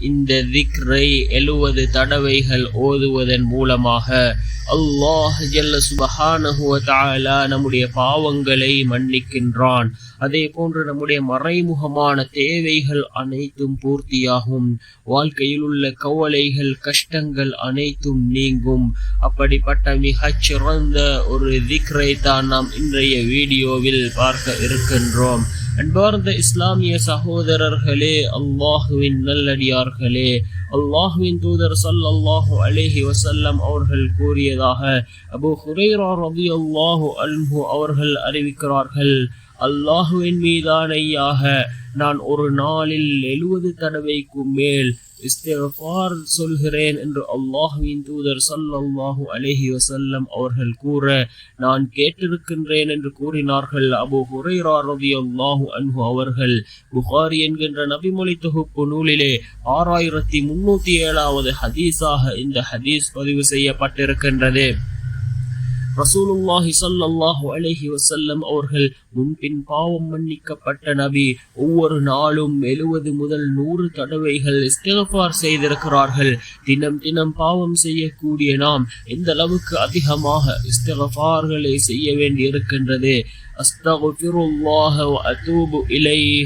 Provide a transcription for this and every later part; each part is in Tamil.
இந்த திக்ரை 70 தடவைகள் ஓதுவதன் மூலமாக அல்லாஹ் ஜல்ல சுப்ஹானஹு வ தஆலா நம்முடைய பாவங்களை மன்னிக்கின்றான். அதே போன்று நம்முடைய மறைமுகமான தேவைகள் அனைத்தும் பூர்த்தியாகும். வாழ்க்கையில் உள்ள கவலைகள் கஷ்டங்கள் அனைத்தும் நீங்கும். அப்படிப்பட்ட மிகச் சிறந்த ஒரு திக்ரை தான் நாம் இன்றைய வீடியோவில் பார்க்க இருக்கின்றோம். அன்பார்ந்த இஸ்லாமிய சகோதரர்களே, அல்லாஹுவின் நல்லடியார்களே, அல்லாஹுவின் தூதர் ஸல்லல்லாஹு அலைஹி வஸல்லம் அவர்கள் கூறியதாக அபூ ஹுரைரா ரலியல்லாஹு அன்ஹு அவர்கள் அறிவிக்கிறார்கள், அல்லாஹுவின் மீதானையாக நான் ஒரு நாளில் 70 தடவைக்கு மேல் இஸ்திக்ஃபார் சொல்கிறேன் என்று அல்லாஹ்வின் தூதர் ஸல்லல்லாஹு அலைஹி வஸல்லம் அவர்கள் கூற நான் கேட்டிருக்கின்றேன் என்று கூறினார்கள். அபூ ஹுரைரா ரலியல்லாஹு அன்ஹு அவர்கள் புகாரி என்கின்ற நபிமொழி தொகுப்பு நூலிலே 6307வது ஹதீஸாக இந்த ஹதீஸ் பதிவு செய்யப்பட்டிருக்கின்றது. ரசூலுல்லாஹி ஸல்லல்லாஹு அலைஹி வஸல்லம் அவர்கள் முன்பின் பாவம் மன்னிக்கப்பட்ட நபி ஒவ்வொரு நாளும் 70 முதல் 100 தடவைகள் இஸ்திக்ஃபார் செய்திருக்கிறார்கள். தினம் பாவம் செய்யக்கூடிய நாம் எந்த அளவுக்கு அதிகமாக இஸ்திக்ஃபார்களை செய்ய வேண்டி இருக்கின்றது. அஸ்தக்ஃபிருல்லாஹ வ அதூபு இலைஹி,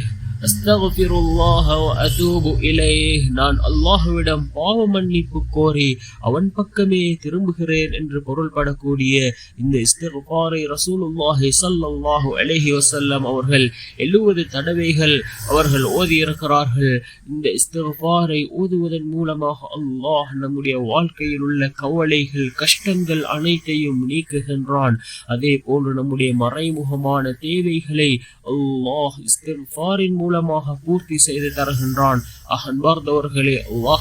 அஸ்தக்ஃபிருல்லாஹ வ அதூபு இலைஹி, நான் அல்லாஹ்விடம் பாவ மன்னிப்பு கோரி அவன் பக்கமே திரும்புகிறேன் என்று பொருள்படக்கூடிய இந்த இஸ்திக்ஃபாரை ரசூலுல்லாஹி ஸல்லல்லாஹு அலைஹி வஸல்லம் அவர்கள் 70 தடவைகள் அவர்கள் ஓதி இருக்கிறார்கள். இந்த இஸ்திக்ஃபாரை ஓதுவதன் மூலமாக அல்லாஹ் நம்முடைய வாழ்க்கையில் உள்ள கவலைகள் கஷ்டங்கள் அனைத்தையும் நீக்குகின்றான். அதே போன்று நம்முடைய மறைமுகமான தேவைகளை அல்லாஹ் இஸ்திக்ஃபாரின் மூலமாக பூர்த்தி செய்து தருகின்றான். அன்பார்ந்தவர்களே, அல்லாஹ்